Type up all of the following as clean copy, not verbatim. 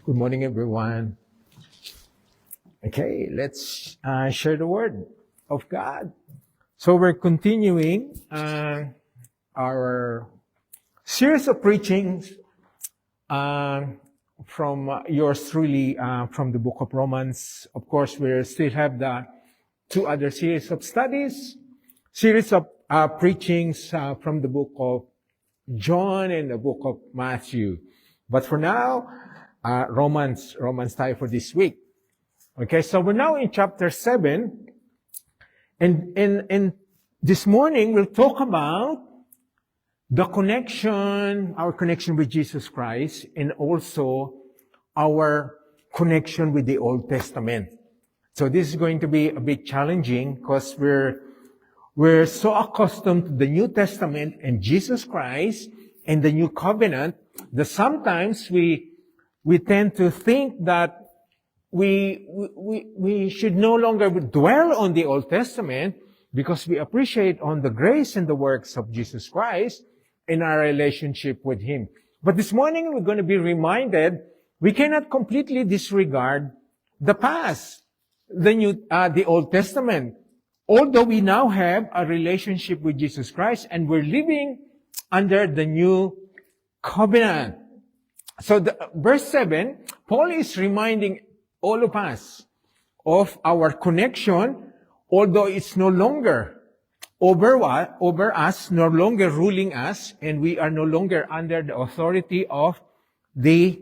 Good morning, everyone. Okay, let's share the word of God. So we're continuing our series of preachings from yours truly from the book of Romans. Of course, we still have the two other series of studies, series of preachings from the book of John and the book of Matthew. But for now, Romans tayo for this week. Okay, so we're now in chapter 7. And this morning, we'll talk about the connection, our connection with Jesus Christ, and also our connection with the Old Testament. So this is going to be a bit challenging because we're so accustomed to the New Testament and Jesus Christ and the New Covenant that sometimes we tend to think that we should no longer dwell on the Old Testament because we appreciate on the grace and the works of Jesus Christ in our relationship with Him. But this morning we're going to be reminded we cannot completely disregard the past, the Old Testament. Although we now have a relationship with Jesus Christ and we're living under the New Covenant. So verse 7, Paul is reminding all of us of our connection, although it's no longer over us, no longer ruling us, and we are no longer under the authority of the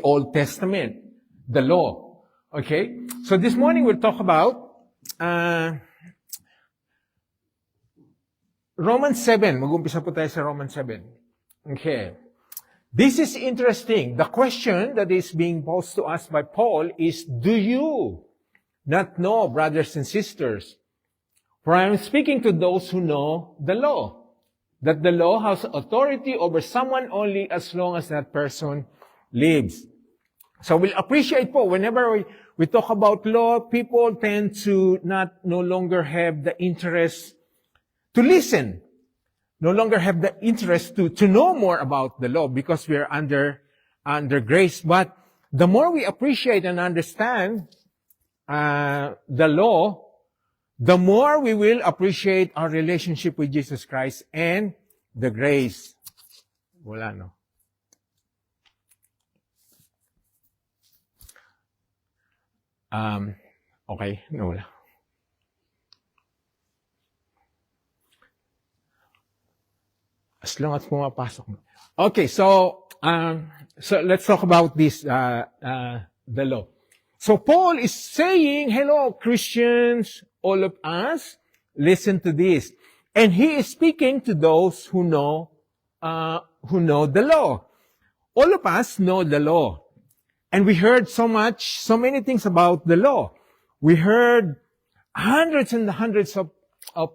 Old Testament, the law. Okay? So this morning we'll talk about Romans 7. Mag-umpisa po tayo sa Romans 7. Okay. This is interesting. The question that is being posed to us by Paul is, do you not know, brothers and sisters? For I am speaking to those who know the law, that the law has authority over someone only as long as that person lives. So we'll appreciate po, whenever we talk about law, people tend to no longer have the interest to listen. No longer have the interest to know more about the law because we are under grace. But the more we appreciate and understand the law, the more we will appreciate our relationship with Jesus Christ and the grace. Wala, no? Okay, no, wala. As long as pumapasok. Okay, so let's talk about this, the law. So Paul is saying, hello, Christians, all of us, listen to this. And he is speaking to those who know the law. All of us know the law. And we heard so many things about the law. We heard hundreds and hundreds of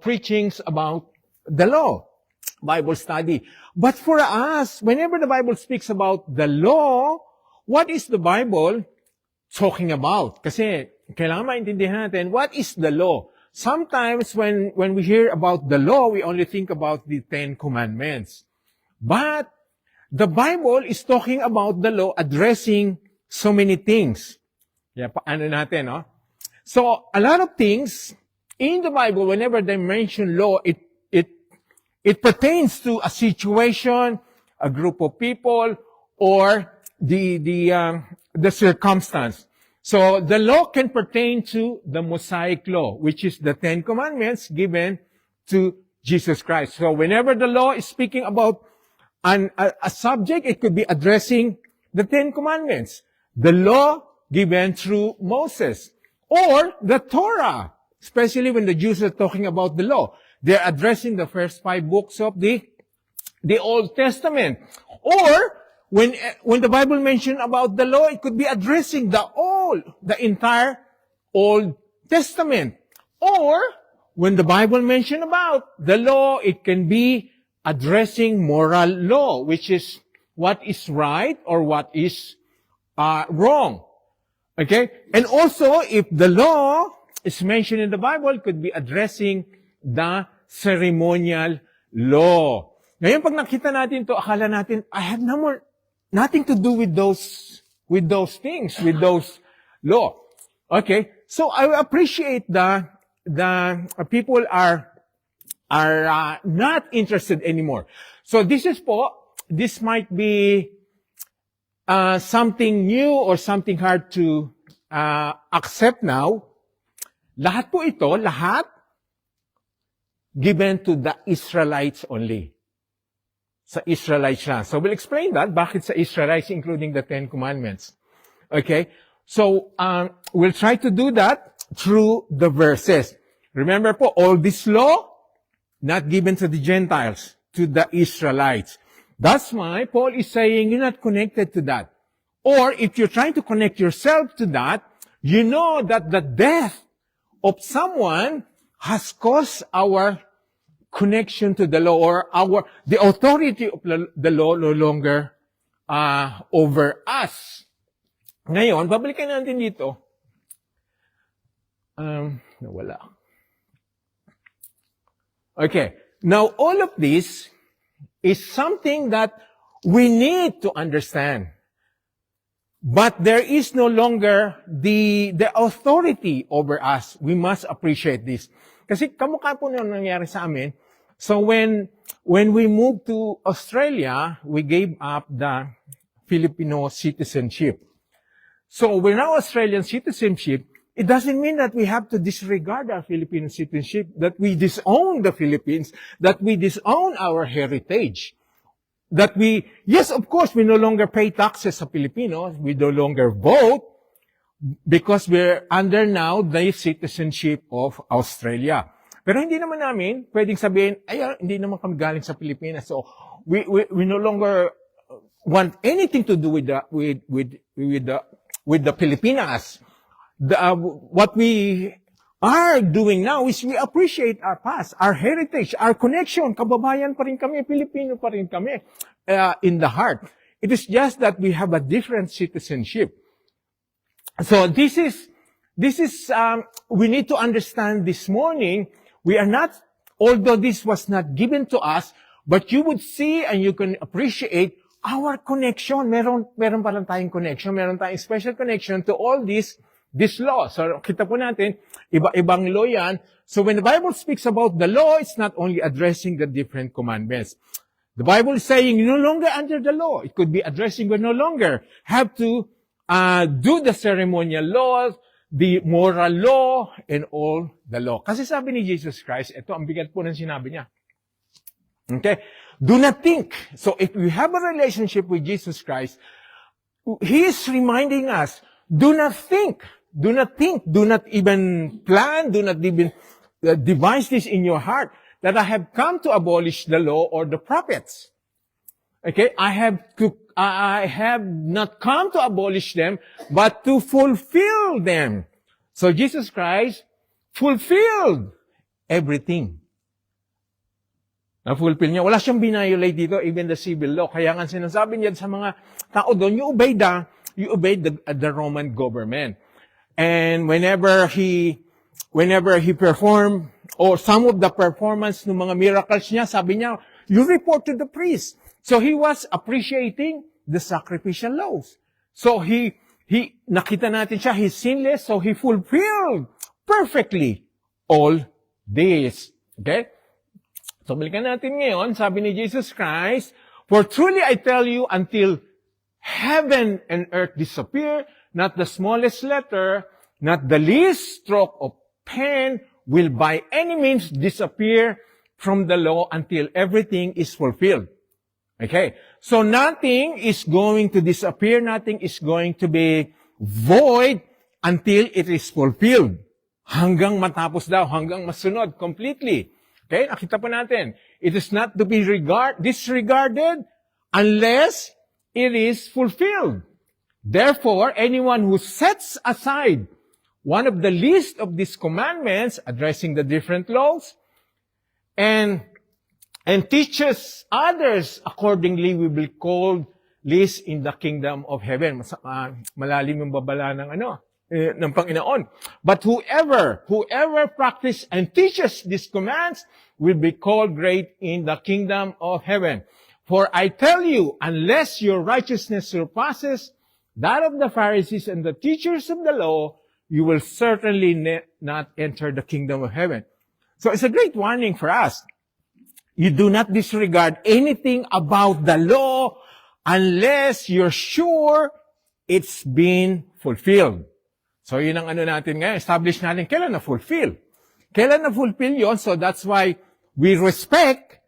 preachings about the law. Bible study. But for us, whenever the Bible speaks about the law, what is the Bible talking about? Kasi kailangan maintindihan natin, what is the law? Sometimes when we hear about the law, we only think about the 10 Commandments. But the Bible is talking about the law addressing so many things. Yeah, paano natin, no? So, a lot of things in the Bible, whenever they mention law, it pertains to a situation, a group of people, or the circumstance. So the law can pertain to the Mosaic law, which is the 10 Commandments given to Jesus Christ. So whenever the law is speaking about a subject, it could be addressing the 10 Commandments, the law given through Moses, or the Torah, especially when the Jews are talking about the law. They're addressing the first 5 books of the Old Testament. Or, when the Bible mentioned about the law, it could be addressing the entire Old Testament. Or, when the Bible mentioned about the law, it can be addressing moral law, which is what is right or what is wrong. Okay? And also, if the law is mentioned in the Bible, it could be addressing the ceremonial law. Ngayon, pag nakita natin to, akala natin, I have nothing to do with those things, with those law. Okay, so I appreciate the people are not interested anymore. So this might be something new or something hard to accept now. Lahat po ito, given to the Israelites only. Sa Israelites lang. So we'll explain that, bakit sa Israelites, including the Ten Commandments. Okay? So, we'll try to do that through the verses. Remember po, all this law, not given to the Gentiles, to the Israelites. That's why Paul is saying you're not connected to that. Or if you're trying to connect yourself to that, you know that the death of someone has caused our connection to the law, or the authority of the law no longer over us. Ngayon, babalikan natin dito. Nawala. Okay. Now, all of this is something that we need to understand. But there is no longer the authority over us. We must appreciate this. Kasi kamukha po na nangyari sa amin. So when we moved to Australia, we gave up the Filipino citizenship. So we're now Australian citizenship. It doesn't mean that we have to disregard our Filipino citizenship, that we disown the Philippines, that we disown our heritage. Yes, of course, we no longer pay taxes sa Filipinos. We no longer vote because we're under now the citizenship of Australia. Pero hindi naman namin pwedeng sabihin, hindi naman kami galing sa Pilipinas. So we no longer want anything to do with the Filipinas. What we are doing now is we appreciate our past, our heritage, our connection. Kababayan pa rin kami, Pilipino pa rin kami in the heart. It is just that we have a different citizenship. So this is we need to understand this morning. We are not, although this was not given to us, but you would see and you can appreciate our connection. Meron pa lang tayong connection, meron tayong special connection to all this law. So, kita po natin, iba-ibang law yan. So, when the Bible speaks about the law, it's not only addressing the different commandments. The Bible is saying, you're no longer under the law. It could be addressing we no longer have to do the ceremonial laws, the moral law, and all the law. Kasi sabi ni Jesus Christ, ito ang bigat po ng sinabi niya. Okay? Do not think. So, if we have a relationship with Jesus Christ, He is reminding us, do not think. Do not think. Do not even plan. Do not even devise this in your heart that I have come to abolish the law or the prophets. Okay? I have not come to abolish them, but to fulfill them. So Jesus Christ fulfilled everything. Na-fulfill niya. Wala siyang binayolate dito, even the civil law. Kaya nga sinasabi niya sa mga tao doon, you obey the Roman government. And whenever he performed, or some of the performance ng mga miracles niya, sabi niya, you report to the priest. So he was appreciating the sacrificial laws. So nakita natin siya, he's sinless, so he fulfilled perfectly all this. Okay? So balikan natin ngayon, sabi ni Jesus Christ, for truly I tell you, until heaven and earth disappear, not the smallest letter, not the least stroke of pen will by any means disappear from the law until everything is fulfilled. Okay? So nothing is going to disappear, nothing is going to be void until it is fulfilled. Hanggang matapos daw, hanggang masunod completely. Okay? Nakita po natin. It is not to be disregarded unless it is fulfilled. Therefore, anyone who sets aside one of the least of these commandments, addressing the different laws, and teaches others accordingly, will be called least in the kingdom of heaven. Malalim yung babala ng Panginoon. But whoever practices and teaches these commands will be called great in the kingdom of heaven. For I tell you, unless your righteousness surpasses that of the Pharisees and the teachers of the law, you will certainly not enter the kingdom of heaven. So it's a great warning for us. You do not disregard anything about the law unless you're sure it's been fulfilled. So yun ang natin ngayon. Establish natin kailan na-fulfill. Kailan na-fulfill yun? So that's why we respect,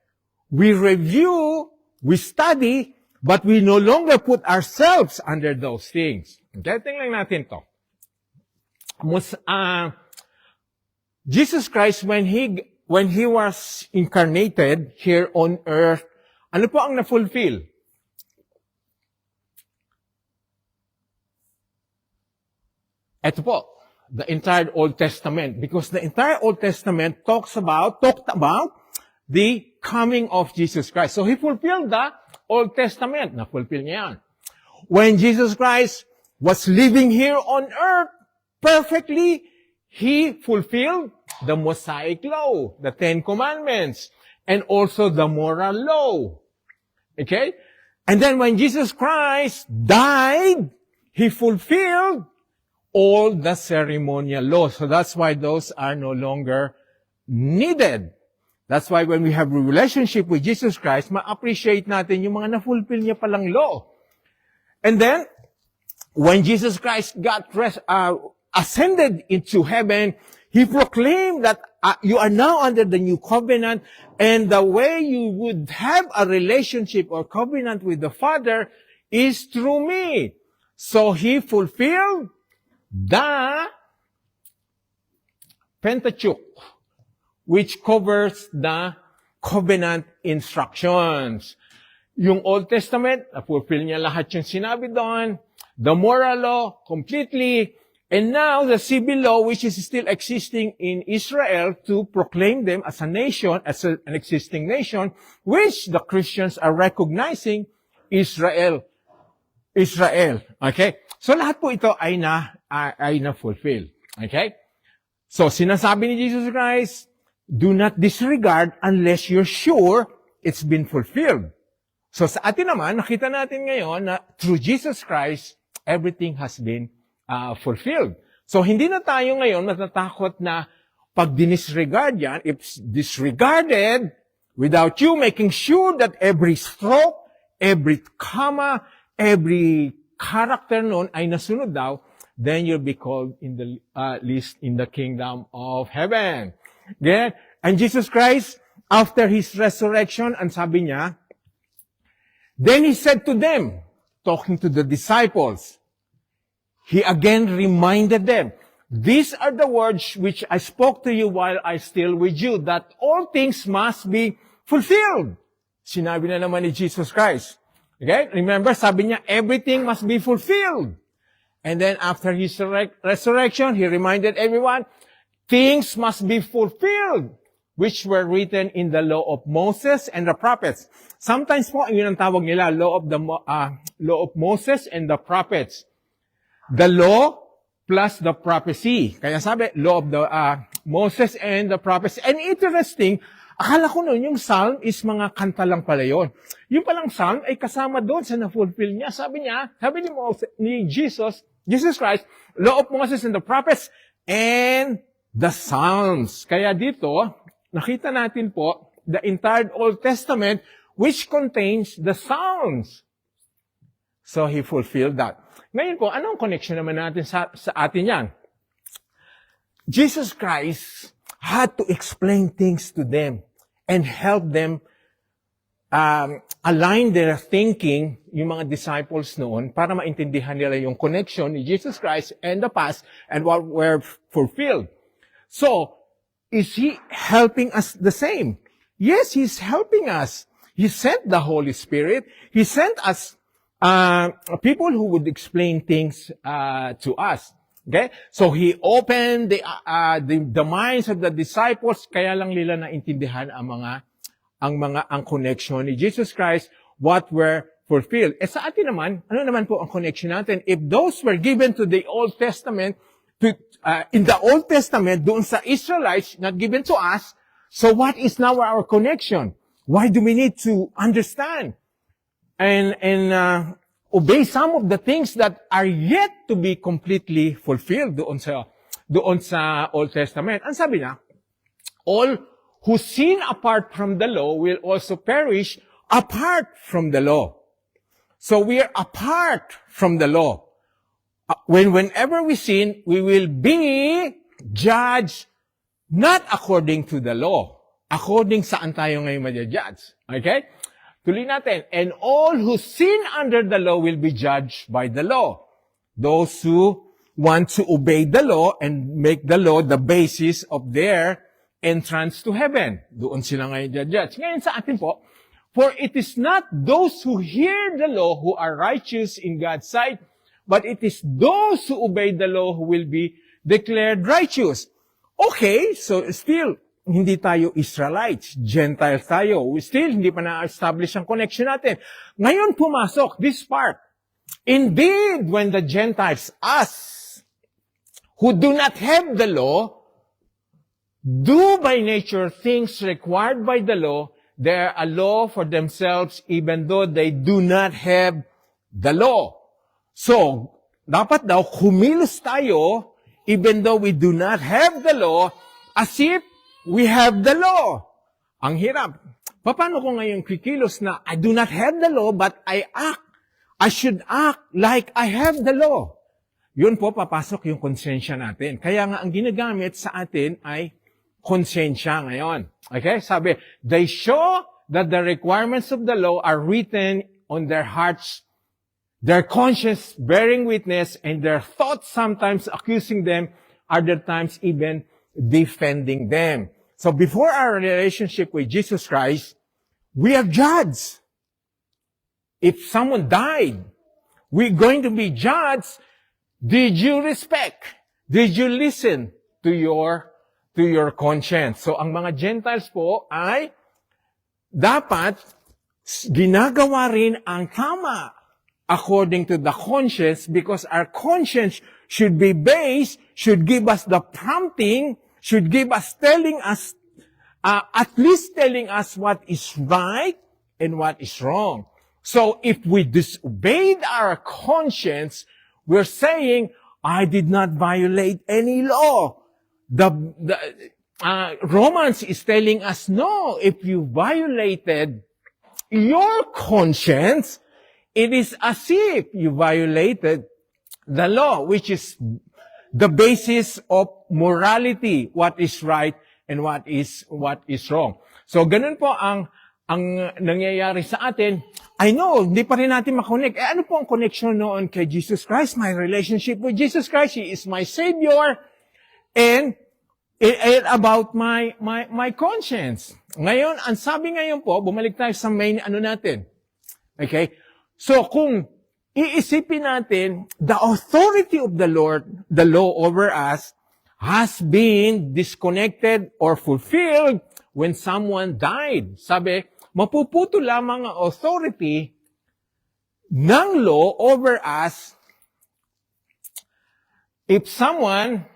we review, we study, but we no longer put ourselves under those things. Okay? Tingnan natin to. Jesus Christ, when he was incarnated here on earth, ano po ang na-fulfill? Ito po, the entire Old Testament. Because the entire Old Testament talked about the coming of Jesus Christ. So he fulfilled the Old Testament. Na-fulfill niya yan. When Jesus Christ was living here on earth perfectly, he fulfilled the Mosaic law, the Ten Commandments, and also the moral law. Okay? And then when Jesus Christ died, he fulfilled all the ceremonial laws. So that's why those are no longer needed. That's why when we have a relationship with Jesus Christ, ma-appreciate natin yung mga na-fulfill niya palang law. And then, when Jesus Christ ascended into heaven, he proclaimed that you are now under the new covenant, and the way you would have a relationship or covenant with the Father is through me. So he fulfilled the Pentateuch, which covers the covenant instructions. Yung Old Testament, na-fulfill niya lahat yung sinabi doon. The moral law, completely. And now, the civil law, which is still existing in Israel, to proclaim them as a nation, as an existing nation, which the Christians are recognizing Israel. Okay? So, lahat po ito ay na-fulfill. Okay? So, sinasabi ni Jesus Christ, do not disregard unless you're sure it's been fulfilled. So, sa atin naman, nakita natin ngayon na through Jesus Christ, everything has been fulfilled. So, hindi na tayo ngayon natatakot na pag dinisregard yan, if disregarded, without you making sure that every stroke, every comma, every character nun ay nasunod daw, then you'll be called in the list in the kingdom of heaven. Okay? And Jesus Christ, after His resurrection, ang sabi niya, then He said to them, talking to the disciples, He again reminded them, these are the words which I spoke to you while I still with you, that all things must be fulfilled. Sinabi na naman ni Jesus Christ. Okay? Remember, sabi niya, everything must be fulfilled. And then after His resurrection, He reminded everyone, things must be fulfilled, which were written in the law of Moses and the prophets. Sometimes po, yun ang tawag nila, law of Moses and the prophets. The law plus the prophecy. Kaya sabi, law of the Moses and the prophets. And interesting, akala ko noon yung psalm is mga kanta lang pala yun. Yung palang psalm ay kasama doon sa na-fulfill niya. Sabi ni Jesus Christ, law of Moses and the prophets and the psalms. Kaya dito, nakita natin po the entire Old Testament which contains the psalms. So He fulfilled that. Ngayon po, anong connection naman natin sa atin yan? Jesus Christ had to explain things to them and help them align their thinking, yung mga disciples noon, para maintindihan nila yung connection ni Jesus Christ and the past and what were fulfilled. So, is He helping us the same? Yes, He's helping us. He sent the Holy Spirit. He sent us people who would explain things to us. Okay? So He opened the minds of the disciples, kaya lang nila naintindihan ang connection ni Jesus Christ, what were fulfilled. Sa atin naman, ano naman po ang connection natin? If those were given to the Old Testament, in the Old Testament, doon sa Israelites, not given to us, so what is now our connection? Why do we need to understand obey some of the things that are yet to be completely fulfilled doon sa Old Testament. Ang sabi na, all who sin apart from the law will also perish apart from the law. So we are apart from the law. Whenever we sin, we will be judged not according to the law. According saan tayo ngayon ma-judge. Okay? Tuloy natin. And all who sin under the law will be judged by the law. Those who want to obey the law and make the law the basis of their entrance to heaven. Doon sila ngayon judge. Ngayon sa atin po, for it is not those who hear the law who are righteous in God's sight, but it is those who obey the law who will be declared righteous. Okay, so still, hindi tayo Israelites, Gentiles tayo. Still, hindi pa na-establish ang connection natin. Ngayon pumasok, this part. Indeed, when the Gentiles, us, who do not have the law, do by nature things required by the law, they are a law for themselves even though they do not have the law. So, dapat daw kumilos tayo even though we do not have the law as if we have the law. Ang hirap. Paano ko ngayon kikilos na I do not have the law but I should act like I have the law. Yun po papasok yung konsensya natin. Kaya nga ang ginagamit sa atin ay konsensya ngayon. Okay? Sabi, they show that the requirements of the law are written on their hearts, their conscience bearing witness, and their thoughts sometimes accusing them, other times even defending them. So before our relationship with Jesus Christ, we are judged. If someone died, we're going to be judged. Did you respect? Did you listen to your conscience? So ang mga Gentiles po ay dapat ginagawa rin ang tama according to the conscience because our conscience should be based, should give us the prompting, should give us at least telling us what is right and what is wrong. So if we disobeyed our conscience, we're saying, I did not violate any law. Romans is telling us, no, if you violated your conscience, it is as if you violated the law, which is the basis of morality, what is right and what is wrong. So ganun po ang nangyayari sa atin. I know, hindi pa rin natin makonect. Ano po ang connection noon kay Jesus Christ? My relationship with Jesus Christ, He is my Savior, and about my conscience. Ngayon, ang sabi ngayon po, bumalik tayo sa main natin. Okay? So kung iisipin natin, the authority of the Lord, the law over us, has been disconnected or fulfilled when someone died. Sabi, mapuputo lamang ang authority ng law over us if someone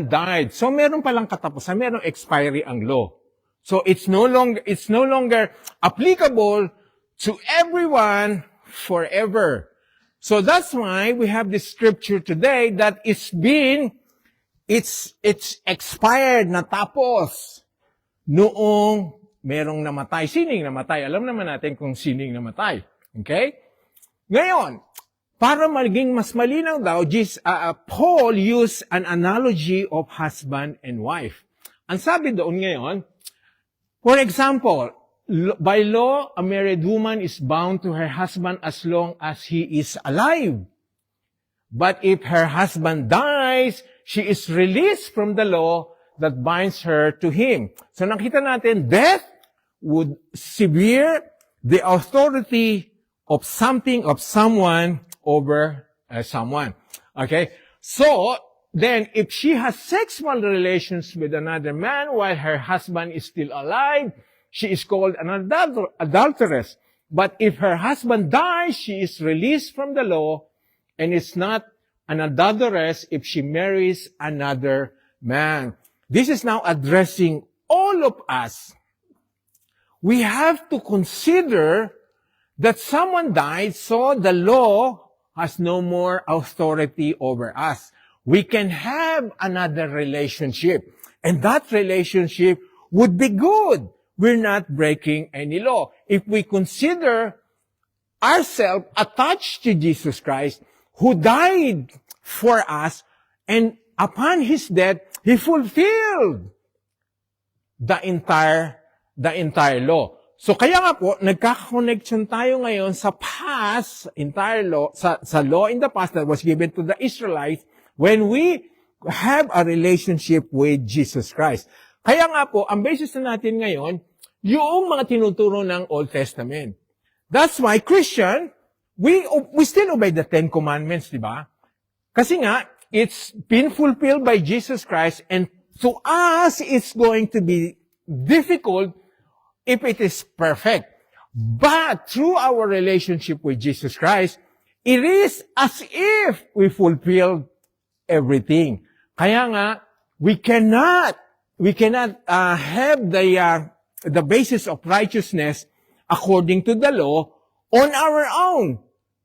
died. So meron palang katapusan, merong expiry ang law. So it's no longer applicable to everyone forever. So that's why we have this scripture today that it's expired, natapos noong merong namatay. Sining namatay. Alam naman natin kung sining namatay. Okay? Ngayon, para maging mas malinaw daw, Paul used an analogy of husband and wife. Ang sabi doon ngayon, for example, by law, a married woman is bound to her husband as long as he is alive. But if her husband dies, she is released from the law that binds her to him. So nakita natin, death would sever the authority of something, of someone over someone. Okay? So, then, if she has sexual relations with another man while her husband is still alive, she is called an adulteress. But if her husband dies, she is released from the law and is not an adulteress if she marries another man. This is now addressing all of us. We have to consider that someone died, so the law has no more authority over us. We can have another relationship. And that relationship would be good. We're not breaking any law. If we consider ourselves attached to Jesus Christ, who died for us, and upon His death, He fulfilled the entire law. So kaya nga po, nagkaka-connection tayo ngayon sa past, entire law, sa law in the past that was given to the Israelites when we have a relationship with Jesus Christ. Kaya nga po, ang basis na natin ngayon, yung mga tinuturo ng Old Testament. That's why, Christian, we still obey the Ten Commandments, di ba? Kasi nga, it's been fulfilled by Jesus Christ, and to us, it's going to be difficult if it is perfect. But through our relationship with Jesus Christ, it is as if we fulfilled everything. Kaya nga, we cannot have the basis of righteousness according to the law on our own,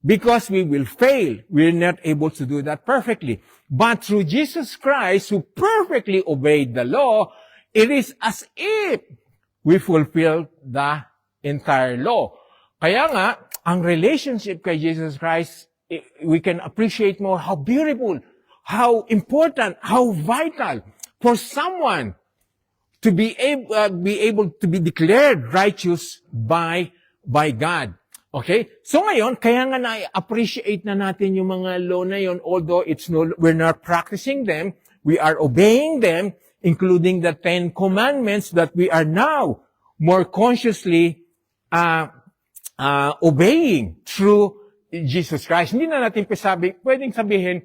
because we will fail. We're not able to do that perfectly. But through Jesus Christ, who perfectly obeyed the law, it is as if we fulfill the entire law. Kaya nga, ang relationship kay Jesus Christ, we can appreciate more how beautiful, how important, how vital for someone to be able to be declared righteous by God. Okay? So ngayon, kaya nga na-appreciate na natin yung mga law na yun, although we're not practicing them, we are obeying them, including the Ten Commandments that we are now more consciously obeying through Jesus Christ. Hindi na natin pwedeng sabihin,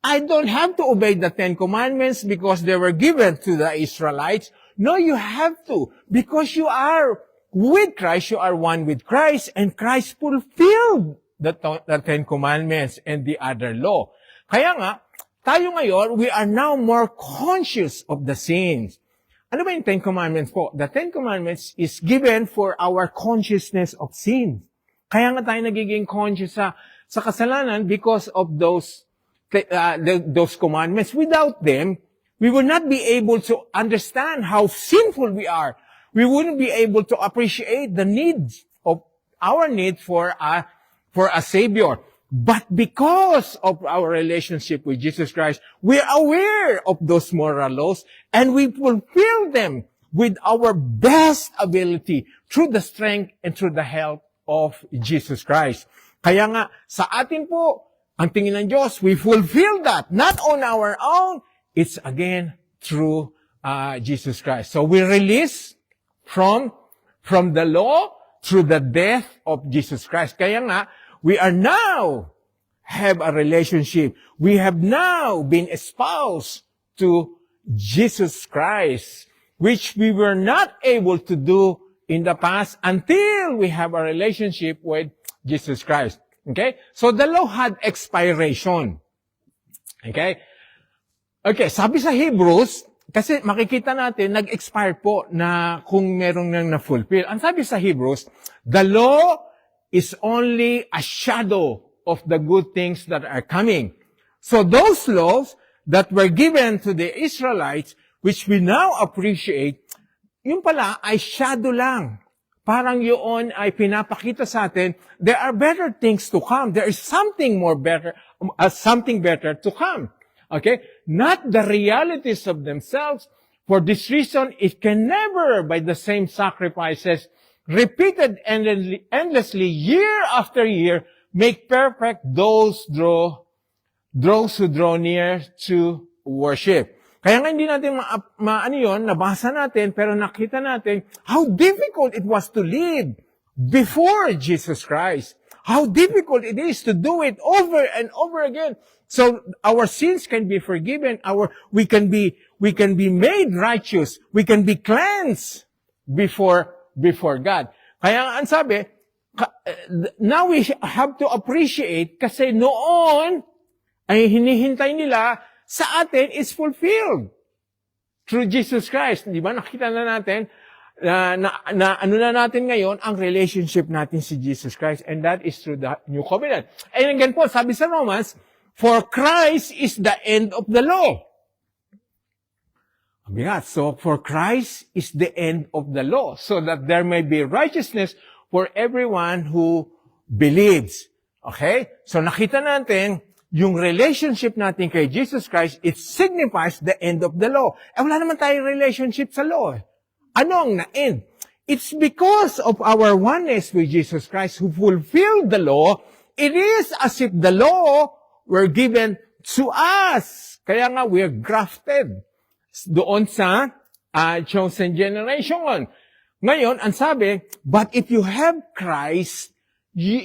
I don't have to obey the Ten Commandments because they were given to the Israelites. No, you have to. Because you are with Christ, you are one with Christ, and Christ fulfilled the Ten Commandments and the other law. Kaya nga, tayo ngayon, we are now more conscious of the sins. Ano ba yung Ten Commandments po? The Ten Commandments is given for our consciousness of sin. Kaya nga tayo nagiging conscious sa kasalanan because of those commandments. Without them, we will not be able to understand how sinful we are. We wouldn't be able to appreciate the needs of our need for a Savior. But because of our relationship with Jesus Christ, we are aware of those moral laws and we fulfill them with our best ability through the strength and through the help of Jesus Christ. Kaya nga, sa atin po, ang tingin ng Diyos, we fulfill that, not on our own, it's again through Jesus Christ. So we release from the law through the death of Jesus Christ. Kaya nga, we are now have a relationship. We have now been espoused to Jesus Christ, which we were not able to do in the past until we have a relationship with Jesus Christ. Okay? So the law had expiration. Okay? Okay, sabi sa Hebrews, kasi makikita natin, nag-expire po na kung merong nang na-fulfill. Ang sabi sa Hebrews, the law is only a shadow of the good things that are coming. So those laws that were given to the Israelites, which we now appreciate, yung pala ay shadow lang. Parang yun ay pinapakita sa atin, there are better things to come. There is something better to come. Okay? Not the realities of themselves. For this reason, it can never, by the same sacrifices, repeated endlessly, year after year, make perfect those who draw near to worship. Kaya nga hindi natin nabasa natin, pero nakita natin how difficult it was to live before Jesus Christ. How difficult it is to do it over and over again. So our sins can be forgiven. We can be made righteous. We can be cleansed before God. Kaya ang sabi, now we have to appreciate kasi noon ay hinihintay nila sa atin is fulfilled through Jesus Christ. Di ba? Nakita na natin, ano na natin ngayon, ang relationship natin si Jesus Christ, and that is through the New Covenant. And again po, sabi sa Romans, for Christ is the end of the law. So, for Christ is the end of the law, so that there may be righteousness for everyone who believes. Okay? So, nakita natin, yung relationship natin kay Jesus Christ, it signifies the end of the law. Wala naman tayong relationship sa law. Ano ang na-end? It's because of our oneness with Jesus Christ who fulfilled the law. It is as if the law were given to us. Kaya nga, we're grafted doon sa chosen generation. Ngayon, ang sabi, but if you have Christ, He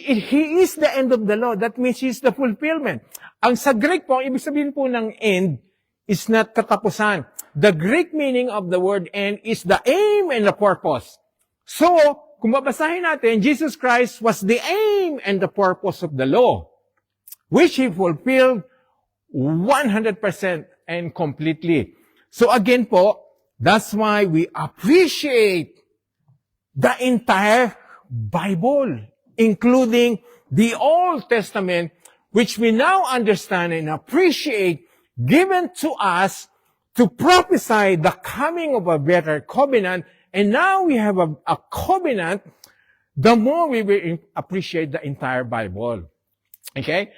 is the end of the law. That means He is the fulfillment. Ang sa Greek po, ibig sabihin po ng end is not katapusan. The Greek meaning of the word end is the aim and the purpose. So, kung babasahin natin, Jesus Christ was the aim and the purpose of the law, which He fulfilled 100% and completely. So again po, that's why we appreciate the entire Bible, including the Old Testament, which we now understand and appreciate, given to us to prophesy the coming of a better covenant. And now we have a covenant, the more we will appreciate the entire Bible. Okay?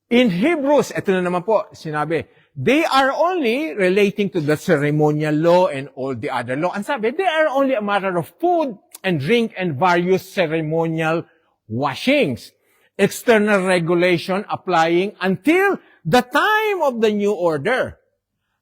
In Hebrews, ito na naman po, sinabi, they are only relating to the ceremonial law and all the other law. And sabi, they are only a matter of food and drink and various ceremonial washings. External regulation applying until the time of the new order.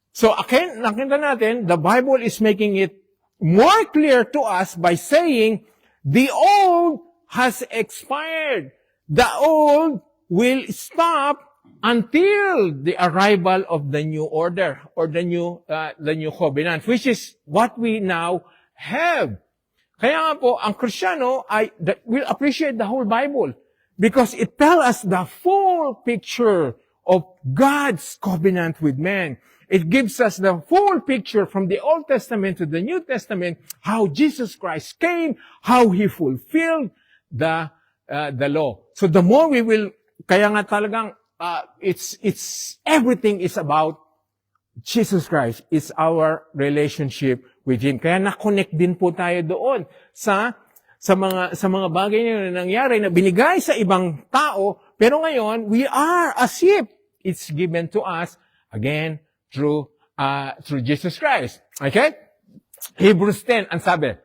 So, again, nakita natin, the Bible is making it more clear to us by saying, the old has expired. The old will stop until the arrival of the new order or the new covenant, which is what we now have. Kaya nga po, ang Kristiyano will appreciate the whole Bible because it tells us the full picture of God's covenant with man. It gives us the full picture from the Old Testament to the New Testament, how Jesus Christ came, how He fulfilled the law. So the more we will, kaya nga talagang, it's everything is about Jesus Christ. It's our relationship with Him. Kaya na-connect din po tayo doon sa mga bagay na nangyari na binigay sa ibang tao, pero ngayon we are as if it's given to us again through Jesus Christ. Okay? Hebrews 10, ang sabi,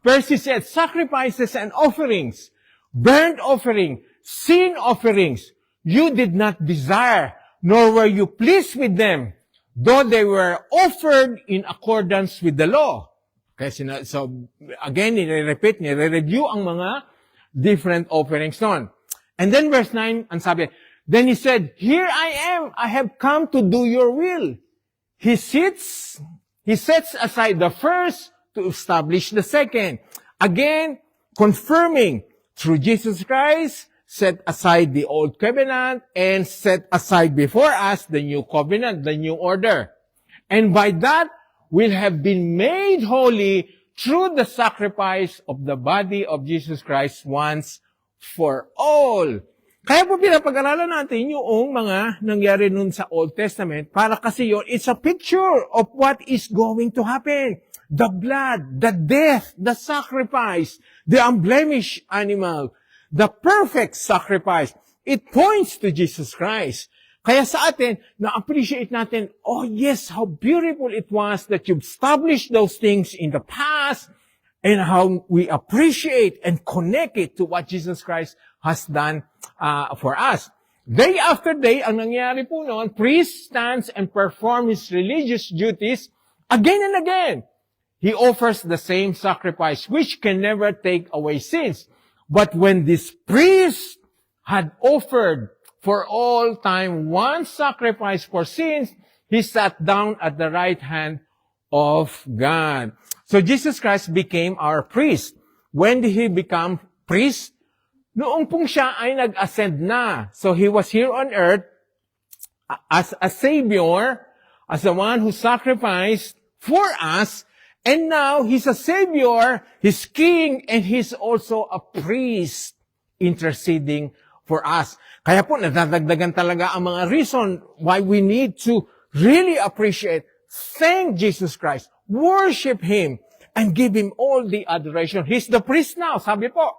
first He said, sacrifices and offerings, burnt offering, sin offerings, you did not desire, nor were you pleased with them, though they were offered in accordance with the law. Okay, so again, nire-review ang mga different offerings nun. And then verse 9, ang sabi, then He said, here I am, I have come to do your will. He sets aside the first to establish the second. Again, confirming through Jesus Christ, set aside the old covenant and set aside before us the new covenant, the new order. And by that, we'll have been made holy through the sacrifice of the body of Jesus Christ once for all. Kaya po pinapag-aralan natin yung mga nangyari nun sa Old Testament para kasi yun, it's a picture of what is going to happen. The blood, the death, the sacrifice, the unblemished animal, the perfect sacrifice. It points to Jesus Christ. Kaya sa atin, na-appreciate natin, oh yes, how beautiful it was that you've established those things in the past and how we appreciate and connect it to what Jesus Christ has done for us. Day after day, ang nangyari po noon, priest stands and performs his religious duties again and again. He offers the same sacrifice, which can never take away sins. But when this priest had offered for all time one sacrifice for sins, he sat down at the right hand of God. So Jesus Christ became our priest. When did He become priest? Noong pong siya ay nag-ascend na. So He was here on earth as a Savior, as the one who sacrificed for us, And now, He's a Savior, He's King, and He's also a priest interceding for us. Kaya po, nadadagdagan talaga ang mga reason why we need to really appreciate, thank Jesus Christ, worship Him, and give Him all the adoration. He's the priest now, sabi po.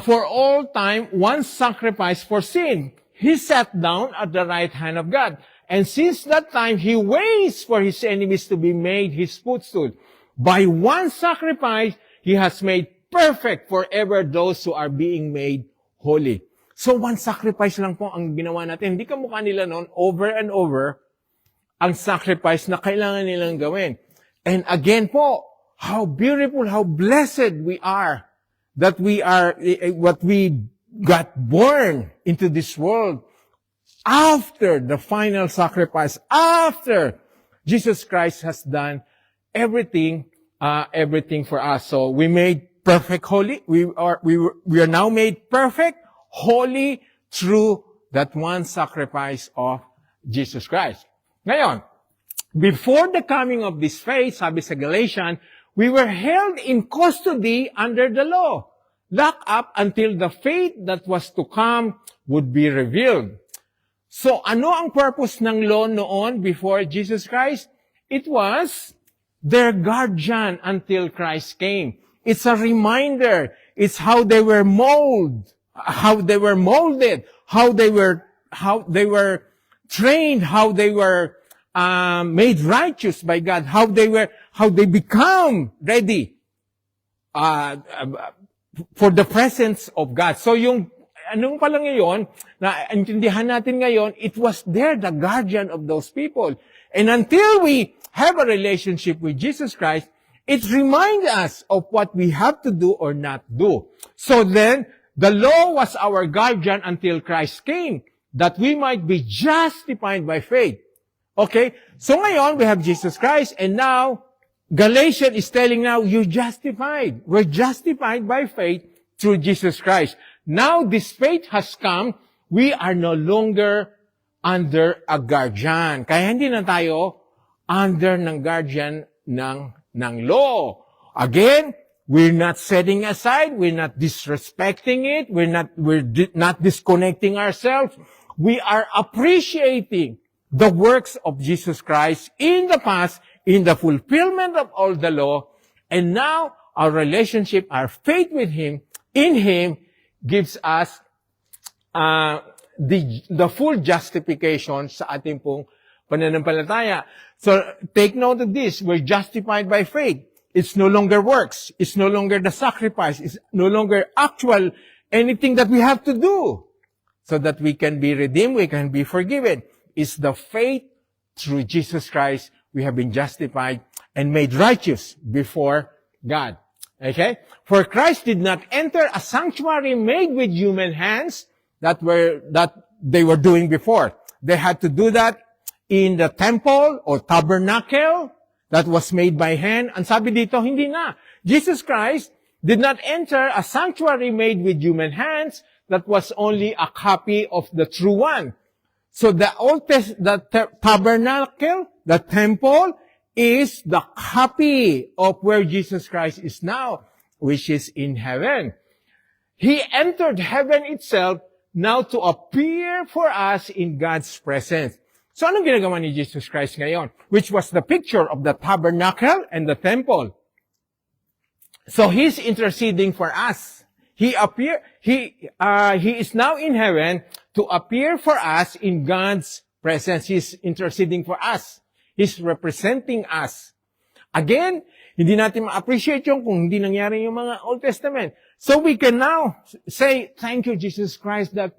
For all time, one sacrifice for sin. He sat down at the right hand of God. And since that time, He waits for His enemies to be made His footstool. By one sacrifice, He has made perfect forever those who are being made holy. So one sacrifice lang po ang ginawa natin. Hindi kamukha nila noon, over and over, ang sacrifice na kailangan nilang gawin. And again po, how beautiful, how blessed we are that we are, what we got born into this world after the final sacrifice, after Jesus Christ has done everything for us. So we made perfect holy. We are now made perfect, holy through that one sacrifice of Jesus Christ. Ngayon, before the coming of this faith, sabi sa Galatians, we were held in custody under the law, locked up until the faith that was to come would be revealed. So, ano ang purpose ng law noon before Jesus Christ? It was their guardian until Christ came. It's a reminder. It's how they were molded, how they were trained, how they were made righteous by God, how they become ready for the presence of God. So yung anong pala ngayon, na intindihan natin ngayon, it was there, the guardian of those people. And until we have a relationship with Jesus Christ, it reminds us of what we have to do or not do. So then, the law was our guardian until Christ came, that we might be justified by faith. Okay? So ngayon, we have Jesus Christ, and now, Galatians is telling now, you're justified. We're justified by faith through Jesus Christ. Now this faith has come, we are no longer under a guardian. Kaya hindi na tayo under ng guardian ng law. Again, we're not setting aside, we're not disrespecting it, we're not disconnecting ourselves. We are appreciating the works of Jesus Christ in the past, in the fulfillment of all the law, and now our relationship, our faith with Him, in Him, gives us the full justification sa ating pong pananampalataya. So, take note of this. We're justified by faith. It's no longer works. It's no longer the sacrifice. It's no longer actual anything that we have to do so that we can be redeemed, we can be forgiven. It's the faith through Jesus Christ we have been justified and made righteous before God. Okay? For Christ did not enter a sanctuary made with human hands that they were doing before. They had to do that in the temple or tabernacle that was made by hand. Ang sabi dito, hindi na. Jesus Christ did not enter a sanctuary made with human hands that was only a copy of the true one. So the tabernacle, the temple, is the copy of where Jesus Christ is now, which is in heaven. He entered heaven itself now to appear for us in God's presence. So anong ginagawa ni Jesus Christ ngayon? Which was the picture of the tabernacle and the temple. So He's interceding for us. He is now in heaven to appear for us in God's presence. He's interceding for us. He's representing us. Again, hindi natin ma-appreciate yung kung hindi nangyari yung mga Old Testament. So we can now say, thank you, Jesus Christ, that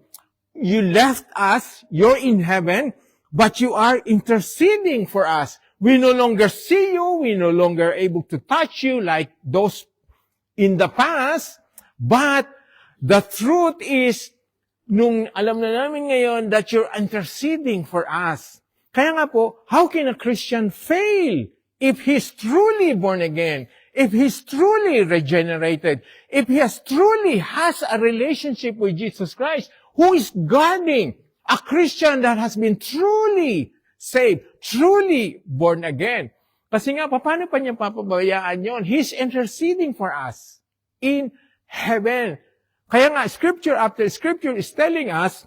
you left us, you're in heaven, but you are interceding for us. We no longer see you, we no longer able to touch you like those in the past, but the truth is, nung alam na namin ngayon that you're interceding for us. Kaya nga po, how can a Christian fail if he's truly born again, if he's truly regenerated, if he truly has a relationship with Jesus Christ, who is guarding a Christian that has been truly saved, truly born again? Kasi nga, paano pa niya papabayaan yon? He's interceding for us in heaven. Kaya nga, scripture after scripture is telling us,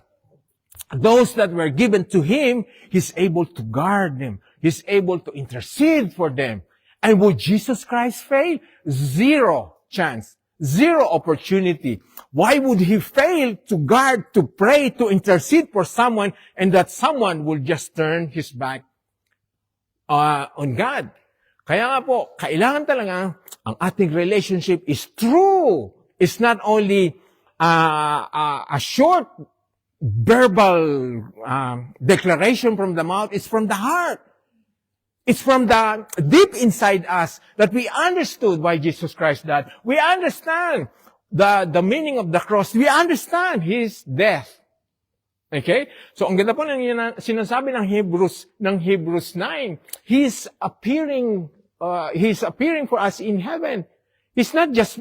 those that were given to Him, He's able to guard them. He's able to intercede for them. And would Jesus Christ fail? Zero chance. Zero opportunity. Why would He fail to guard, to pray, to intercede for someone, and that someone will just turn his back on God? Kaya nga po, kailangan talaga ang ating relationship is true. It's not only a short verbal declaration from the mouth, it's from the heart. It's from the deep inside us that we understood why Jesus Christ died. We understand the meaning of the cross. We understand His death. Okay? So, ang ganda po ng sinasabi ng Hebrews 9, He's appearing for us in heaven. He's not just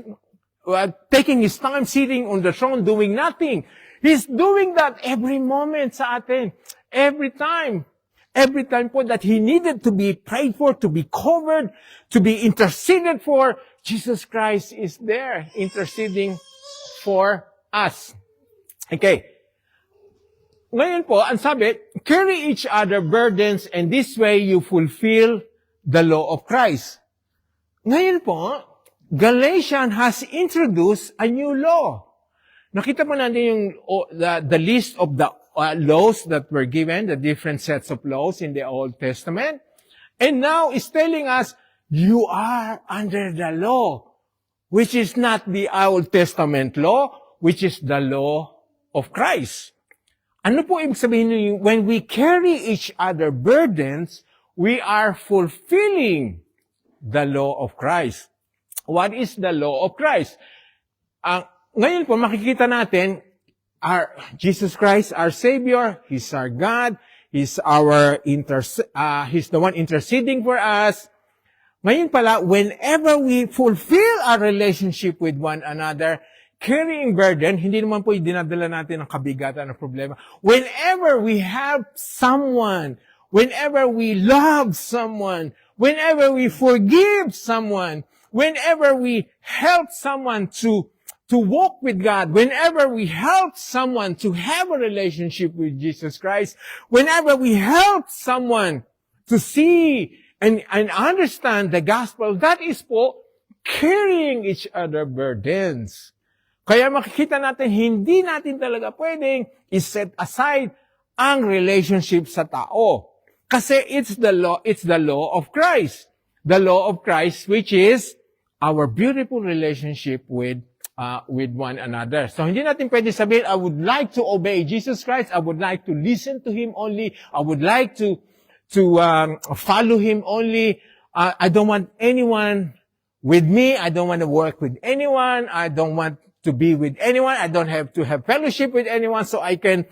taking His time sitting on the throne doing nothing. He's doing that every moment sa atin. Every time po that He needed to be prayed for, to be covered, to be interceded for, Jesus Christ is there interceding for us. Okay. Ngayon po, ang sabi, carry each other burdens and this way you fulfill the law of Christ. Ngayon po, Galatians has introduced a new law. Nakita po natin yung the list of the laws that were given, the different sets of laws in the Old Testament. And now it's telling us, you are under the law, which is not the Old Testament law, which is the law of Christ. Ano po ibig sabihin nyo? When we carry each other burdens, we are fulfilling the law of Christ. What is the law of Christ? Ngayon po, makikita natin, Jesus Christ, our Savior, He's our God, He's the one interceding for us. Ngayon pala, whenever we fulfill our relationship with one another, carrying burden, hindi naman po dinadala natin ang kabigatan ng problema. Whenever we have someone, whenever we love someone, whenever we forgive someone, whenever we help someone to walk with God, whenever we help someone to have a relationship with Jesus Christ, whenever we help someone to see and understand the gospel, that is po carrying each other burdens. Kaya makikita natin, hindi natin talaga pwedeng i-set aside ang relationship sa tao. Kasi it's the law of Christ. The law of Christ, which is our beautiful relationship with one another. So, hindi natin pwede sabihin, I would like to obey Jesus Christ. I would like to listen to Him only. I would like to follow Him only. I don't want anyone with me. I don't want to work with anyone. I don't want to be with anyone. I don't have to have fellowship with anyone so I can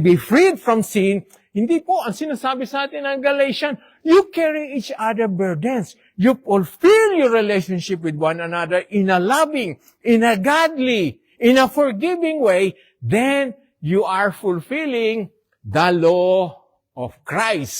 be freed from sin. Hindi po, ang sinasabi sa atin ng Galatians, you carry each other burdens. You fulfill your relationship with one another in a loving, in a godly, in a forgiving way, then you are fulfilling the law of Christ.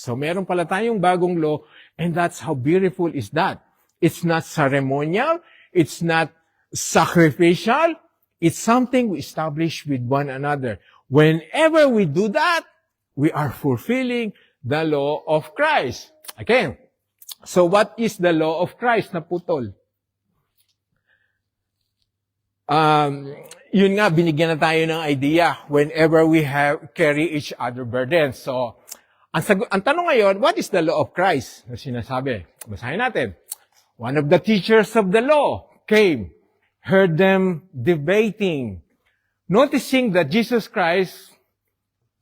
So meron pala tayong bagong law, and that's how beautiful is that. It's not ceremonial, it's not sacrificial, it's something we establish with one another. Whenever we do that, we are fulfilling the law of Christ. Again, so what is the law of Christ na putol? Yun nga, binigyan na tayo ng idea whenever we carry each other burdens. So, ang tanong ngayon, what is the law of Christ? Na sinasabi, basahin natin. One of the teachers of the law came, heard them debating, noticing that Jesus Christ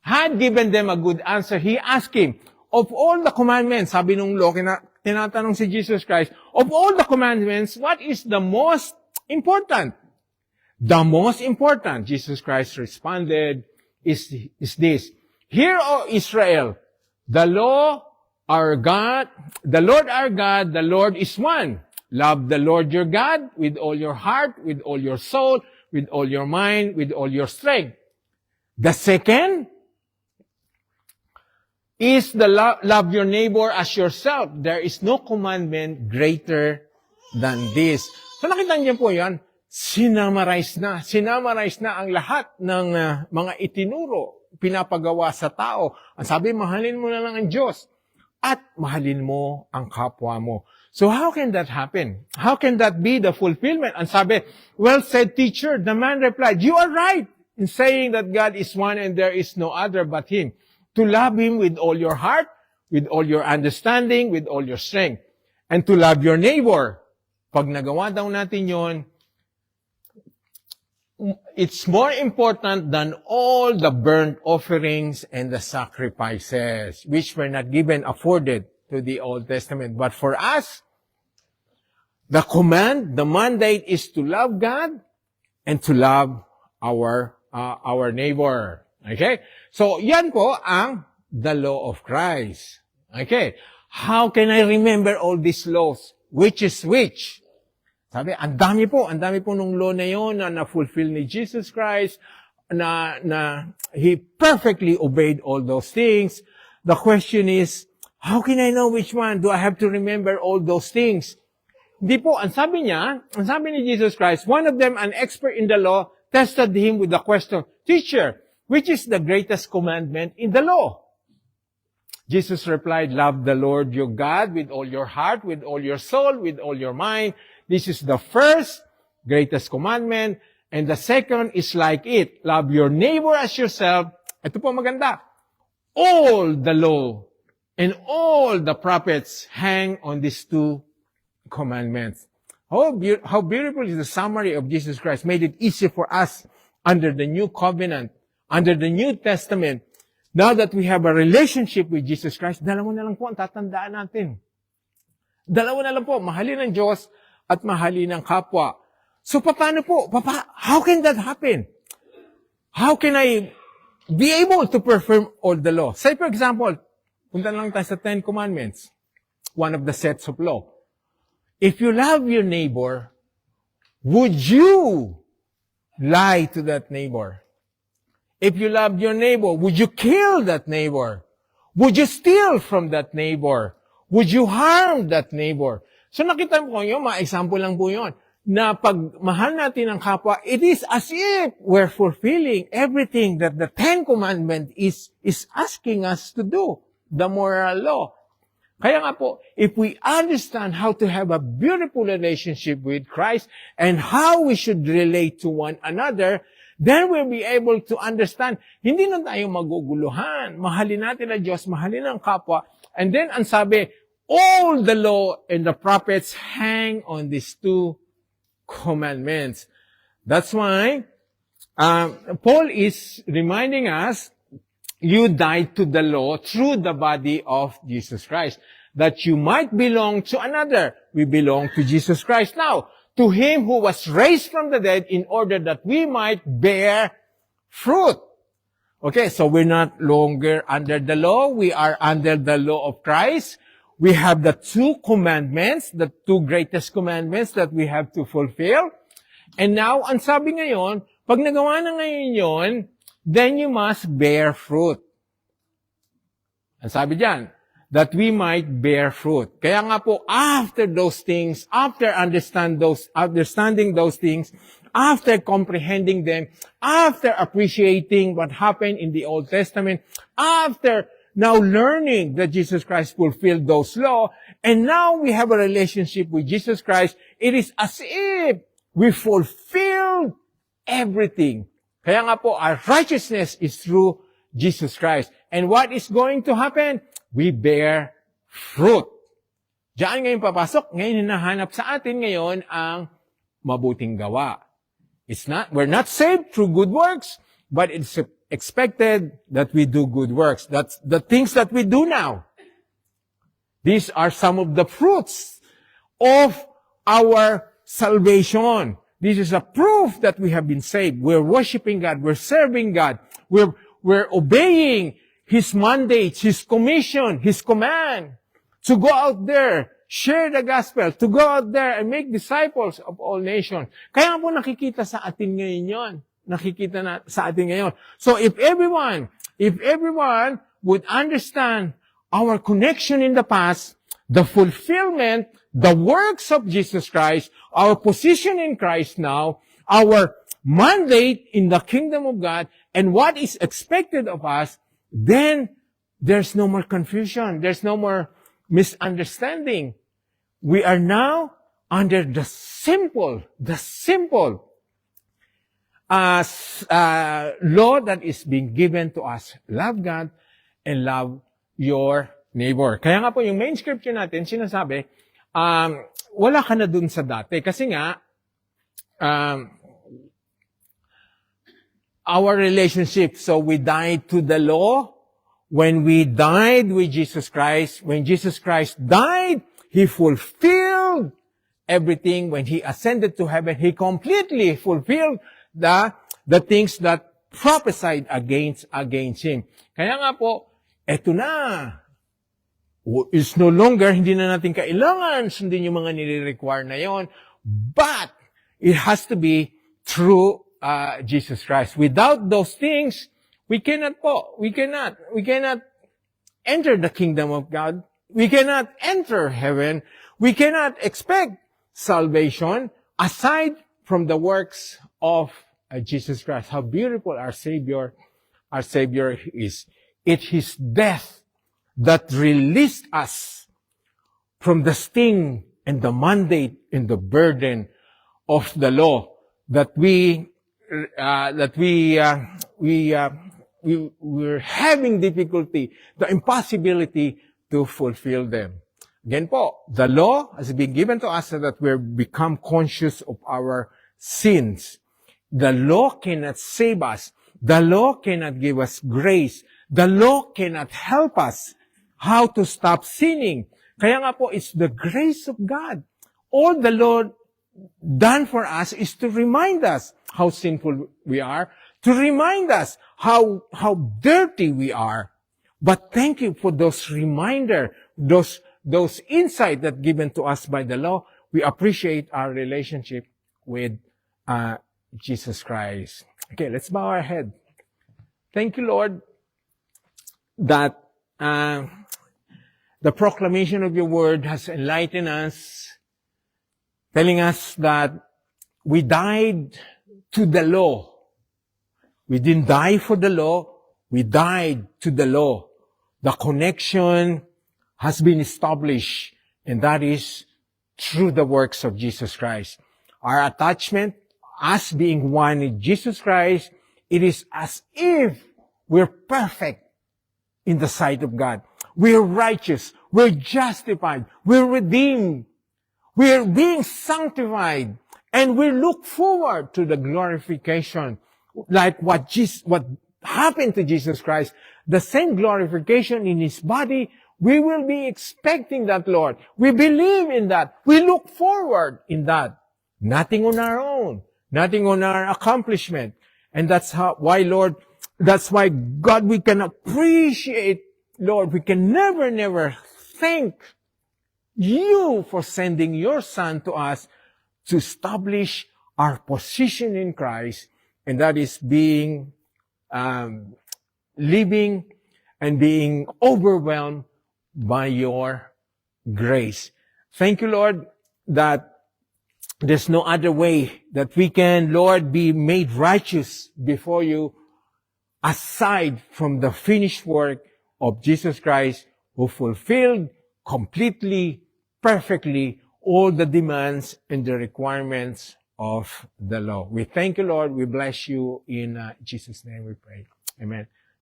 had given them a good answer. He asked him, of all the commandments, sabi nung law, tinatanong si Jesus Christ, of all the commandments, what is the most important? The most important, Jesus Christ responded, is this. Hear, O Israel, the Lord our God, the Lord is one. Love the Lord your God with all your heart, with all your soul, with all your mind, with all your strength. The second is the love your neighbor as yourself. There is no commandment greater than this. So nakita niyo po yan, sinamarize na ang lahat ng mga itinuro, pinapagawa sa tao. Ang sabi, mahalin mo na lang ang Diyos at mahalin mo ang kapwa mo. So how can that happen? How can that be the fulfillment? Ang sabi, well said, teacher. The man replied, you are right in saying that God is one and there is no other but Him. To love Him with all your heart, with all your understanding, with all your strength. And to love your neighbor. Pag nagawa daw natin yon, it's more important than all the burnt offerings and the sacrifices, which were not given, afforded to the Old Testament. But for us, the command, the mandate is to love God and to love our neighbor. Okay? So, yan po ang the law of Christ. Okay? How can I remember all these laws? Which is which? Sabi, ang dami po nung law na yon na na-fulfill ni Jesus Christ, na He perfectly obeyed all those things. The question is, how can I know which one? Do I have to remember all those things? Hindi po, ang sabi ni Jesus Christ, one of them, an expert in the law, tested Him with the question, Teacher, which is the greatest commandment in the law? Jesus replied, love the Lord your God with all your heart, with all your soul, with all your mind. This is the first greatest commandment. And the second is like it. Love your neighbor as yourself. Ito po maganda. All the law and all the prophets hang on these two commandments. How beautiful is the summary of Jesus Christ. Made it easy for us under the new covenant, under the New Testament. Now that we have a relationship with Jesus Christ, dalawa na lang po ang tatandaan natin. Dalawa na lang po, mahalin ng Diyos at mahalin ng kapwa. So, paano po? How can that happen? How can I be able to perform all the law? Say, for example, punta lang tayo sa 10 Commandments, one of the sets of law. If you love your neighbor, would you lie to that neighbor? If you love your neighbor, would you kill that neighbor? Would you steal from that neighbor? Would you harm that neighbor? So nakita mo yun, mga example lang po yun, na pag mahal natin ang kapwa, it is as if we're fulfilling everything that the 10 Commandments is asking us to do, the moral law. Kaya nga po, if we understand how to have a beautiful relationship with Christ and how we should relate to one another, then we'll be able to understand, hindi na tayo maguguluhan. Mahalin natin ang Diyos, mahalin ang kapwa. And then, ang sabi, all the law and the prophets hang on these two commandments. That's why Paul is reminding us, you died to the law through the body of Jesus Christ, that you might belong to another. We belong to Jesus Christ now, to Him who was raised from the dead in order that we might bear fruit. Okay, so we're not longer under the law. We are under the law of Christ. We have the two commandments, the two greatest commandments that we have to fulfill. And now, ang sabi ngayon, pag nagawa na ngayon yon, then you must bear fruit. Ang sabi diyan, that we might bear fruit. Kaya nga po, after those things, after understanding those things, after comprehending them, after appreciating what happened in the Old Testament, after now learning that Jesus Christ fulfilled those laws, and now we have a relationship with Jesus Christ, it is as if we fulfilled everything. Kaya nga po, our righteousness is through Jesus Christ. And what is going to happen? We bear fruit. Diyan ngayon papasok, ngayon hinahanap sa atin ngayon ang mabuting gawa. We're not saved through good works, but it's expected that we do good works. That's the things that we do now. These are some of the fruits of our salvation. This is a proof that we have been saved. We're worshiping God. We're serving God. We're obeying His mandate, His commission, His command to go out there, share the gospel, to go out there and make disciples of all nations. Kaya po nakikita sa atin ngayon yon. Nakikita na sa atin ngayon. So if everyone would understand our connection in the past, the fulfillment, the works of Jesus Christ, our position in Christ now, our mandate in the kingdom of God, and what is expected of us, then there's no more confusion. There's no more misunderstanding. We are now under the simple law that is being given to us. Love God and love your neighbor. Kaya nga po, yung main scripture natin, sinasabi, wala ka na dun sa dati. Kasi nga, our relationship, so we died to the law. When we died with Jesus Christ, when Jesus Christ died, He fulfilled everything. When He ascended to heaven, He completely fulfilled the things that prophesied against Him. Kaya nga po, eto na. It's no longer, hindi na natin kailangan sundin yung mga nire-require na yon. But, it has to be through Jesus Christ. Without those things, we cannot enter the kingdom of God. We cannot enter heaven. We cannot expect salvation aside from the works of Jesus Christ. How beautiful our Savior is. It's His death that released us from the sting and the mandate and the burden of the law that we're having difficulty, the impossibility to fulfill them. Again po, the law has been given to us so that we become conscious of our sins. The law cannot save us. The law cannot give us grace. The law cannot help us how to stop sinning. Kaya nga po, it's the grace of God. All the Lord done for us is to remind us how sinful we are, to remind us how dirty we are. But thank you for those reminder, those insight that given to us by the law. We appreciate our relationship with Jesus Christ. Okay, let's bow our head. Thank you, Lord, that the proclamation of your word has enlightened us, telling us that we died to the law. We didn't die for the law. We died to the law. The connection has been established, and that is through the works of Jesus Christ. Our attachment, us being one with Jesus Christ, it is as if we're perfect in the sight of God. We're righteous. We're justified. We're redeemed. We're being sanctified. And we look forward to the glorification, like what happened to Jesus Christ, the same glorification in His body. We will be expecting that, Lord. We believe in that. We look forward in that. Nothing on our own. Nothing on our accomplishment. And that's why, Lord, that's why, God, we can appreciate, Lord, we can never thank You for sending Your Son to us to establish our position in Christ, and that is being, living and being overwhelmed by Your grace. Thank You, Lord, that there's no other way that we can, Lord, be made righteous before You aside from the finished work of Jesus Christ, who fulfilled completely, perfectly, all the demands and the requirements of the law. We thank You, Lord. We bless You. In Jesus' name we pray. Amen.